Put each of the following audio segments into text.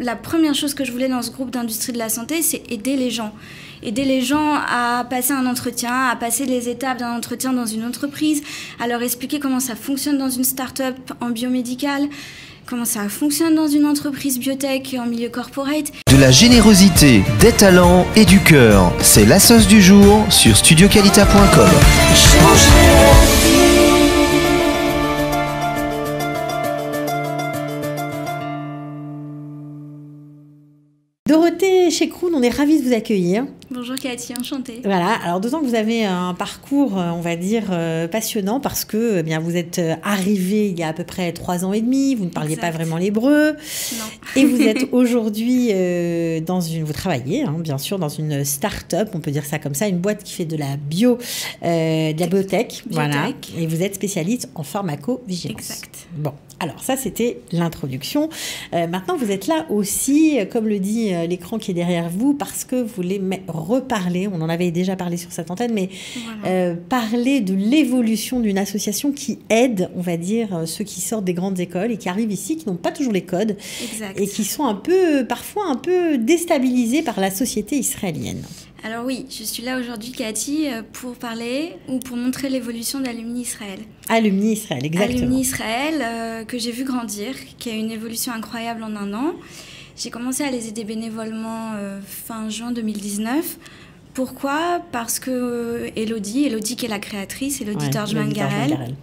La première chose que je voulais dans ce groupe d'industrie de la santé, c'est aider les gens. Aider les gens à passer un entretien, à passer les étapes d'un entretien dans une entreprise, à leur expliquer comment ça fonctionne dans une start-up en biomédical, comment ça fonctionne dans une entreprise biotech en milieu corporate. De la générosité, des talents et du cœur, c'est la sauce du jour sur studioqualita.com. Dorothée Chekroun, on est ravis de vous accueillir. Bonjour Cathy, enchantée. Voilà, alors d'autant que vous avez un parcours, on va dire, passionnant parce que bien, vous êtes arrivée il y a à peu près 3 ans et demi, vous ne parliez pas vraiment l'hébreu. Non. Et vous êtes aujourd'hui vous travaillez bien sûr dans une start-up, on peut dire ça comme ça, une boîte qui fait de la biotech. Voilà. Et vous êtes spécialiste en pharmacovigilance. Exact. Bon. Alors ça, c'était l'introduction. Maintenant, vous êtes là aussi, comme le dit l'écran qui est derrière vous, parce que vous voulez reparler, on en avait déjà parlé sur cette antenne, mais voilà. Parler de l'évolution d'une association qui aide, on va dire, ceux qui sortent des grandes écoles et qui arrivent ici, qui n'ont pas toujours les codes, exact. Et qui sont parfois un peu déstabilisés par la société israélienne. Alors oui, je suis là aujourd'hui, Cathy, pour parler ou pour montrer l'évolution d'Alumni Israël. Alumni Israël, exactement. Alumni Israël, que j'ai vu grandir, qui a une évolution incroyable en 1 an. J'ai commencé à les aider bénévolement fin juin 2019. Pourquoi ? Parce que Elodie qui est la créatrice, Elodie Torjman-Garel,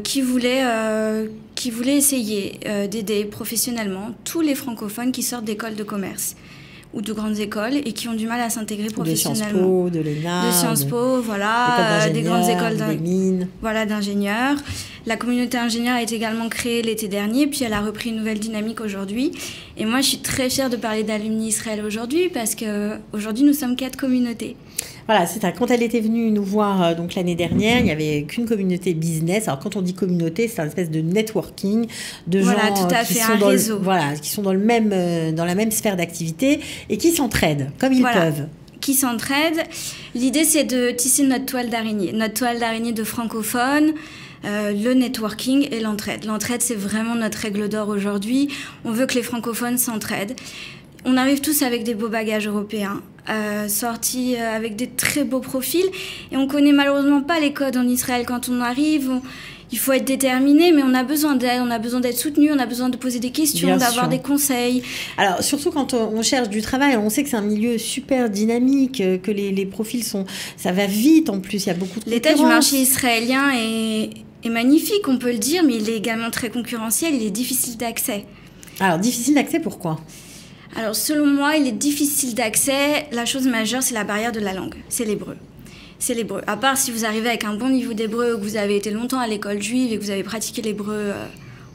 qui voulait essayer d'aider professionnellement tous les francophones qui sortent d'écoles de commerce ou de grandes écoles et qui ont du mal à s'intégrer professionnellement. De Sciences Po, de l'ENA, de Sciences Po, voilà, des grandes écoles d'ingénieurs. La communauté ingénieur a été également créée l'été dernier, puis elle a repris une nouvelle dynamique aujourd'hui. Et moi, je suis très fière de parler d'Alumni Israël aujourd'hui parce qu'aujourd'hui, nous sommes 4 communautés. Voilà, c'est ça. Quand elle était venue nous voir donc l'année dernière, il n'y avait qu'une communauté business. Alors quand on dit communauté, c'est une espèce de networking de gens qui sont dans la même sphère d'activité et qui s'entraident comme ils peuvent. Qui s'entraident. L'idée, c'est de tisser notre toile d'araignée de francophones. Le networking et l'entraide. L'entraide, c'est vraiment notre règle d'or aujourd'hui. On veut que les francophones s'entraident. On arrive tous avec des beaux bagages européens, sortis avec des très beaux profils. Et on ne connaît malheureusement pas les codes en Israël. Quand on arrive, il faut être déterminé, mais on a besoin d'aide, on a besoin d'être soutenu, on a besoin de poser des questions, d'avoir des conseils. Alors, surtout quand on cherche du travail, on sait que c'est un milieu super dynamique, que les profils ça va vite en plus, il y a beaucoup de concurrence. L'état du marché israélien est magnifique, on peut le dire, mais il est également très concurrentiel, il est difficile d'accès. Alors, difficile d'accès, pourquoi ? Alors, selon moi, il est difficile d'accès. La chose majeure, c'est la barrière de la langue, c'est l'hébreu. C'est l'hébreu. À part si vous arrivez avec un bon niveau d'hébreu, que vous avez été longtemps à l'école juive et que vous avez pratiqué l'hébreu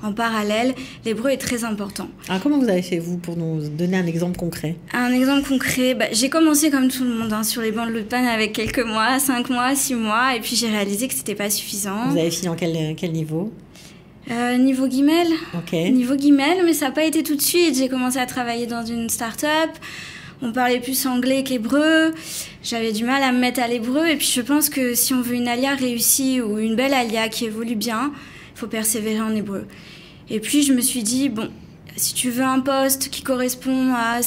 en parallèle, l'hébreu est très important. Alors comment vous avez fait, vous, pour nous donner un exemple concret ? Un exemple concret, j'ai commencé comme tout le monde sur les bancs de l'Ulpan avec quelques mois, 5 mois, 6 mois, et puis j'ai réalisé que c'était pas suffisant. Vous avez fini en quel niveau ? Niveau Guimel. Ok. Niveau Guimel, mais ça n'a pas été tout de suite. J'ai commencé à travailler dans une start-up. On parlait plus anglais qu'hébreu. J'avais du mal à me mettre à l'hébreu. Et puis je pense que si on veut une alia réussie ou une belle alia qui évolue bien, il faut persévérer en hébreu. Et puis je me suis dit, bon, si tu veux un poste qui correspond à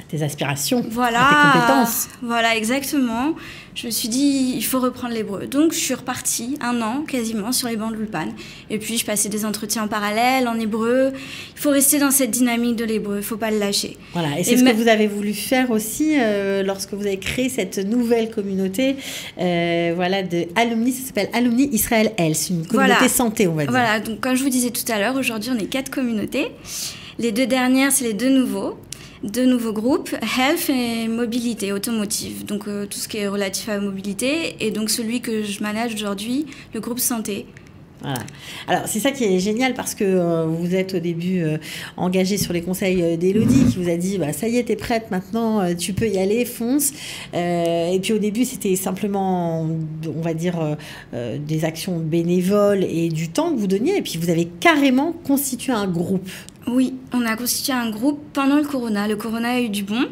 tes aspirations, voilà, à tes compétences. Voilà, exactement. Je me suis dit, il faut reprendre l'hébreu. Donc, je suis repartie 1 an, quasiment, sur les bancs de l'Ulpan. Et puis, je passais des entretiens en parallèle, en hébreu. Il faut rester dans cette dynamique de l'hébreu, il ne faut pas le lâcher. Voilà, et c'est ce que vous avez voulu faire aussi lorsque vous avez créé cette nouvelle communauté de Alumni, ça s'appelle Alumni Israël Health, c'est une communauté santé, on va dire. Voilà, donc comme je vous disais tout à l'heure, aujourd'hui, on est 4 communautés. Les 2 dernières, c'est les 2 nouveaux groupes, Health et Mobilité, Automotive, donc tout ce qui est relatif à la mobilité, et donc celui que je manage aujourd'hui, le groupe Santé. Voilà. Alors, c'est ça qui est génial parce que vous êtes au début engagé sur les conseils d'Elodie qui vous a dit ça y est, t'es prête maintenant, tu peux y aller, fonce. Et puis au début, c'était simplement, on va dire, des actions bénévoles et du temps que vous donniez. Et puis vous avez carrément constitué un groupe. Oui, on a constitué un groupe pendant le Corona. Le Corona a eu du bon.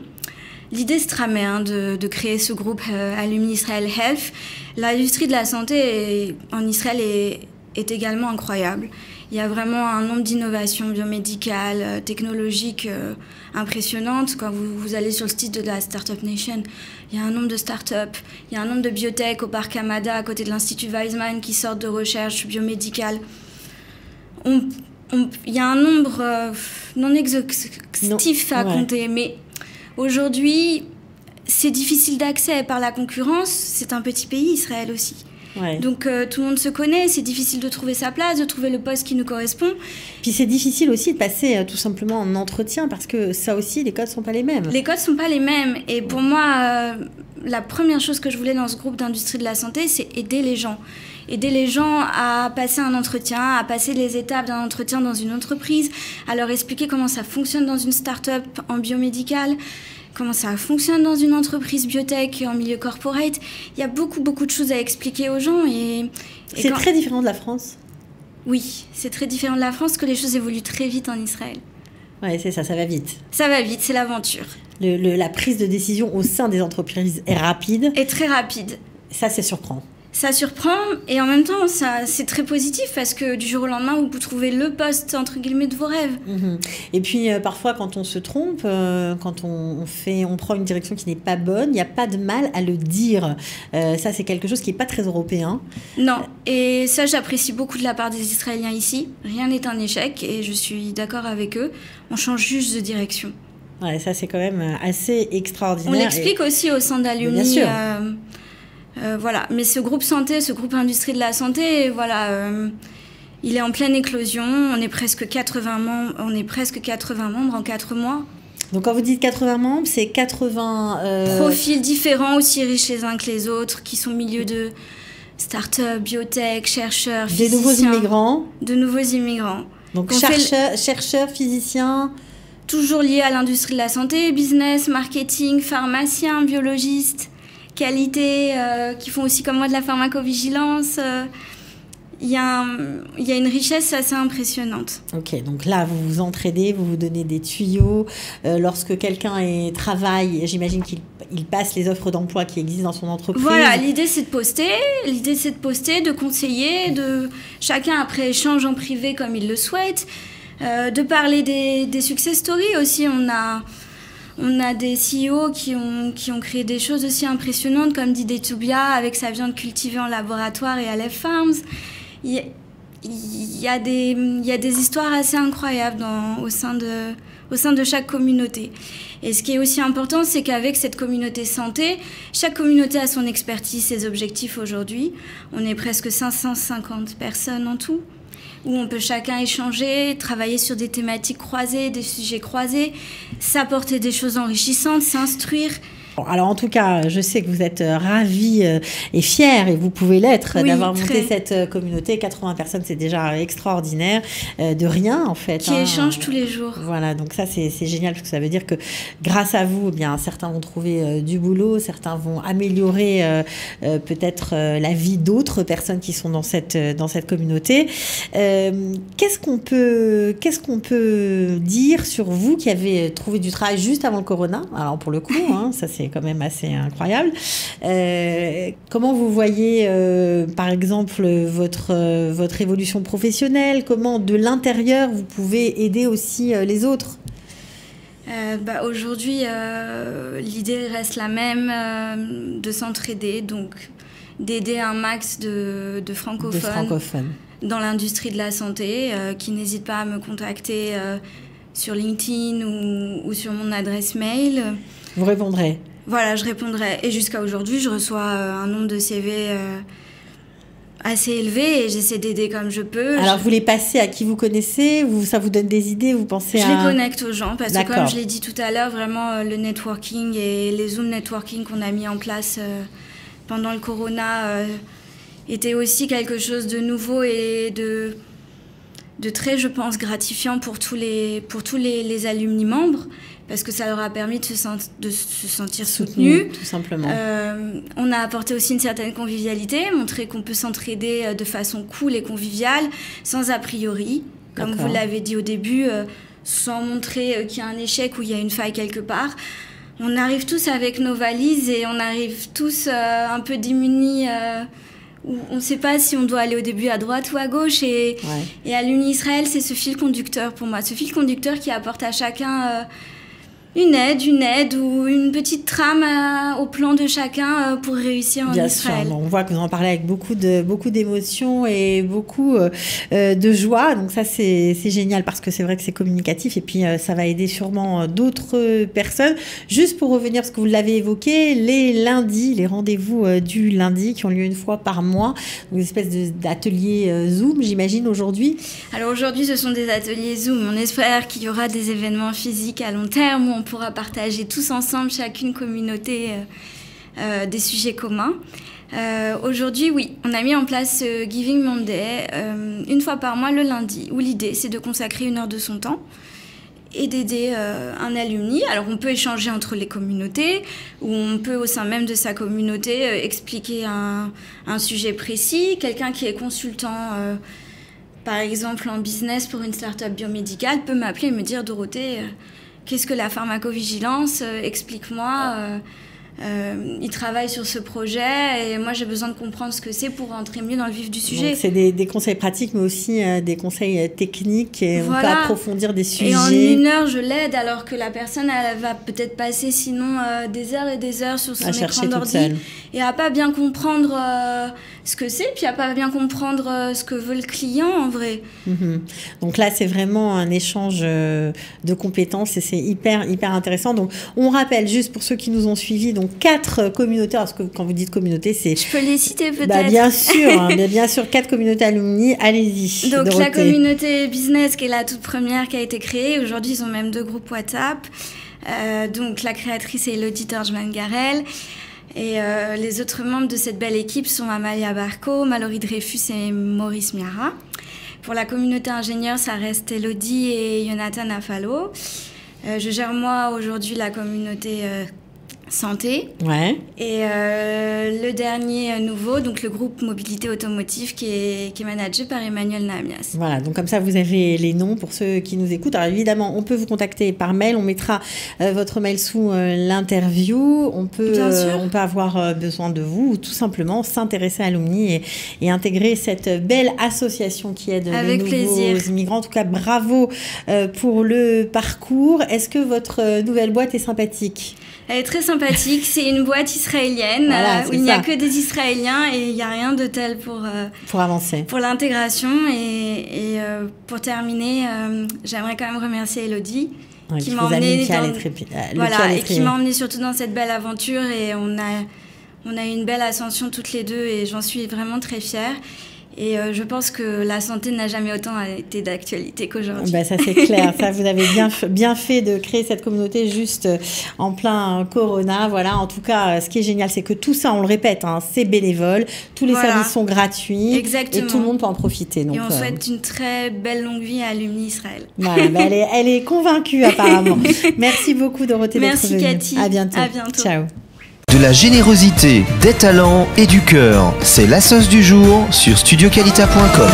L'idée se tramait de créer ce groupe Alumni Israel Health. L'industrie de la santé en Israël est également incroyable. Il y a vraiment un nombre d'innovations biomédicales, technologiques impressionnantes. Quand vous allez sur le site de la Startup Nation, il y a un nombre de startups, il y a un nombre de biotech au parc Amada, à côté de l'Institut Weizmann, qui sortent de recherche biomédicale. Il y a un nombre non exhaustif à compter, mais aujourd'hui, c'est difficile d'accès par la concurrence. C'est un petit pays, Israël aussi. Ouais. Donc tout le monde se connaît, c'est difficile de trouver sa place, de trouver le poste qui nous correspond. Puis c'est difficile aussi de passer tout simplement en entretien parce que ça aussi, les codes ne sont pas les mêmes. Les codes ne sont pas les mêmes. Et pour moi, la première chose que je voulais dans ce groupe d'industrie de la santé, c'est aider les gens. Aider les gens à passer un entretien, à passer les étapes d'un entretien dans une entreprise, à leur expliquer comment ça fonctionne dans une start-up en biomédical, comment ça fonctionne dans une entreprise biotech en milieu corporate. Il y a beaucoup de choses à expliquer aux gens. C'est très différent de la France. Oui, c'est très différent de la France, que les choses évoluent très vite en Israël. Oui, c'est ça, ça va vite. Ça va vite, c'est l'aventure. La prise de décision au sein des entreprises est rapide. Et très rapide. Ça surprend. Ça surprend et en même temps, c'est très positif parce que du jour au lendemain, vous trouvez le poste, entre guillemets, de vos rêves. Mmh. Et puis, parfois, quand on se trompe, quand on prend une direction qui n'est pas bonne, il n'y a pas de mal à le dire. Ça, c'est quelque chose qui n'est pas très européen. Non, et ça, j'apprécie beaucoup de la part des Israéliens ici. Rien n'est un échec et je suis d'accord avec eux. On change juste de direction. Ouais, ça, c'est quand même assez extraordinaire. On l'explique aussi au sein d'Alumni. Bien sûr. Voilà, mais ce groupe santé, ce groupe industrie de la santé, voilà, il est en pleine éclosion. On est presque 80 membres en 4 mois. Donc quand vous dites 80 membres, c'est 80... profils différents, aussi riches les uns que les autres, qui sont au milieu de start-up, biotech, chercheurs, physiciens. Des nouveaux immigrants. De nouveaux immigrants. Donc chercheurs, physiciens. Toujours liés à l'industrie de la santé, business, marketing, pharmaciens, biologistes, qualité, qui font aussi comme moi de la pharmacovigilance. Il y a une richesse assez impressionnante. Ok, donc là, vous vous entraidez, vous vous donnez des tuyaux. Lorsque quelqu'un travaille, j'imagine qu'il passe les offres d'emploi qui existent dans son entreprise. Voilà, l'idée c'est de poster, de conseiller, chacun après échange en privé comme il le souhaite, de parler des success stories aussi. On a des CEO qui ont créé des choses aussi impressionnantes, comme Didier Toubia avec sa viande cultivée en laboratoire et Aleph Farms. Il y a des histoires assez incroyables au sein de chaque communauté. Et ce qui est aussi important, c'est qu'avec cette communauté santé, chaque communauté a son expertise, ses objectifs aujourd'hui. On est presque 550 personnes en tout, où on peut chacun échanger, travailler sur des thématiques croisées, des sujets croisés, s'apporter des choses enrichissantes, s'instruire. Alors en tout cas, je sais que vous êtes ravis et fiers, et vous pouvez l'être, d'avoir monté cette communauté. 80 personnes, c'est déjà extraordinaire, de rien en fait. Qui échangent tous les jours. Voilà, donc ça c'est génial, parce que ça veut dire que grâce à vous, eh bien, certains vont trouver du boulot, certains vont améliorer peut-être la vie d'autres personnes qui sont dans cette communauté. Qu'est-ce qu'on peut dire sur vous qui avez trouvé du travail juste avant le corona? Alors pour le coup, ça c'est quand même assez incroyable. Comment vous voyez, par exemple, votre évolution professionnelle? Comment, de l'intérieur, vous pouvez aider aussi les autres? Aujourd'hui, l'idée reste la même, de s'entraider, donc d'aider un max de francophones dans l'industrie de la santé, qui n'hésitent pas à me contacter sur LinkedIn ou sur mon adresse mail. Vous répondrez? Voilà, je répondrai. Et jusqu'à aujourd'hui, je reçois un nombre de CV assez élevé et j'essaie d'aider comme je peux. Alors, vous les passez à qui vous connaissez? Ça vous donne des idées? Vous pensez Je les connecte aux gens parce que, comme je l'ai dit tout à l'heure, vraiment, le networking et les Zoom networking qu'on a mis en place pendant le corona était aussi quelque chose de nouveau et de très, je pense, gratifiant pour tous les alumni membres, parce que ça leur a permis de se sentir soutenus. Tout simplement. On a apporté aussi une certaine convivialité, montrer qu'on peut s'entraider de façon cool et conviviale, sans a priori, comme vous l'avez dit au début, sans montrer qu'il y a un échec ou il y a une faille quelque part. On arrive tous avec nos valises et on arrive tous un peu démunis où on ne sait pas si on doit aller au début à droite ou à gauche. Et à l'Uni Israël, c'est ce fil conducteur pour moi. Ce fil conducteur qui apporte à chacun une aide ou une petite trame au plan de chacun pour réussir en Israël. Bien sûr, on voit que vous en parlez avec beaucoup d'émotions et beaucoup de joie. Donc ça, c'est génial parce que c'est vrai que c'est communicatif et puis ça va aider sûrement d'autres personnes. Juste pour revenir, parce que vous l'avez évoqué, les lundis, les rendez-vous du lundi qui ont lieu une fois par mois, donc une espèce d'atelier Zoom, j'imagine, aujourd'hui. Alors aujourd'hui, ce sont des ateliers Zoom. On espère qu'il y aura des événements physiques à long terme où on pourra partager tous ensemble, chacune communauté, des sujets communs. Aujourd'hui, oui, on a mis en place Giving Monday une fois par mois le lundi, où l'idée, c'est de consacrer 1 heure de son temps et d'aider un alumni. Alors, on peut échanger entre les communautés, ou on peut, au sein même de sa communauté, expliquer un sujet précis. Quelqu'un qui est consultant... par exemple, en business pour une start-up biomédicale, peut m'appeler et me dire « Dorothée, qu'est-ce que la pharmacovigilance ? Explique-moi. » Il travaille sur ce projet et moi, j'ai besoin de comprendre ce que c'est pour rentrer mieux dans le vif du sujet. Donc, c'est des conseils pratiques, mais aussi des conseils techniques. Et on peut approfondir des sujets. Et en 1 heure, je l'aide, alors que la personne, elle va peut-être passer sinon des heures et des heures sur son écran d'ordi et à pas bien comprendre ce que c'est, puis à pas bien comprendre ce que veut le client en vrai. Donc là, c'est vraiment un échange de compétences et c'est hyper intéressant. Donc, on rappelle juste pour ceux qui nous ont suivis, donc 4 communautés, parce que quand vous dites communauté, c'est... Je peux les citer peut-être. Bien sûr, bien sûr, 4 communautés alumni, allez-y. Donc Dorothée. La communauté business, qui est la toute première qui a été créée. Aujourd'hui, ils ont même 2 groupes WhatsApp. Donc la créatrice est Elodie Torjman-Garel. Et les autres membres de cette belle équipe sont Amalia Barco, Mallory Dreyfus et Maurice Miara. Pour la communauté ingénieur, ça reste Elodie et Jonathan Afalo. Je gère moi aujourd'hui la communauté santé. Et le dernier nouveau, donc le groupe mobilité automotive qui est managé par Emmanuel Nahamias. Voilà, donc comme ça vous avez les noms pour ceux qui nous écoutent. Alors évidemment, on peut vous contacter par mail, on mettra votre mail sous l'interview. On peut avoir besoin de vous ou tout simplement s'intéresser à Alumni et intégrer cette belle association qui aide les nouveaux immigrants. En tout cas, bravo pour le parcours. Est-ce que votre nouvelle boîte est sympathique ? Elle est très sympathique. C'est une boîte israélienne où il n'y a que des Israéliens et il n'y a rien de tel pour avancer. Pour l'intégration. Et pour terminer, j'aimerais quand même remercier Elodie qui m'a emmenée qui m'a emmenée surtout dans cette belle aventure. Et on a eu une belle ascension toutes les deux et j'en suis vraiment très fière. Et je pense que la santé n'a jamais autant été d'actualité qu'aujourd'hui. Ça, c'est clair. Ça, vous avez bien fait de créer cette communauté juste en plein corona. Voilà. En tout cas, ce qui est génial, c'est que tout ça, on le répète, c'est bénévole. Tous les services sont gratuits. Exactement. Et tout le monde peut en profiter. Donc, et on souhaite une très belle longue vie à Alumni Israël. Elle est convaincue, apparemment. Merci beaucoup, Dorothée, d'être venue. Merci, Cathy. À bientôt. Ciao. De la générosité, des talents et du cœur, c'est la sauce du jour sur studioqualita.com.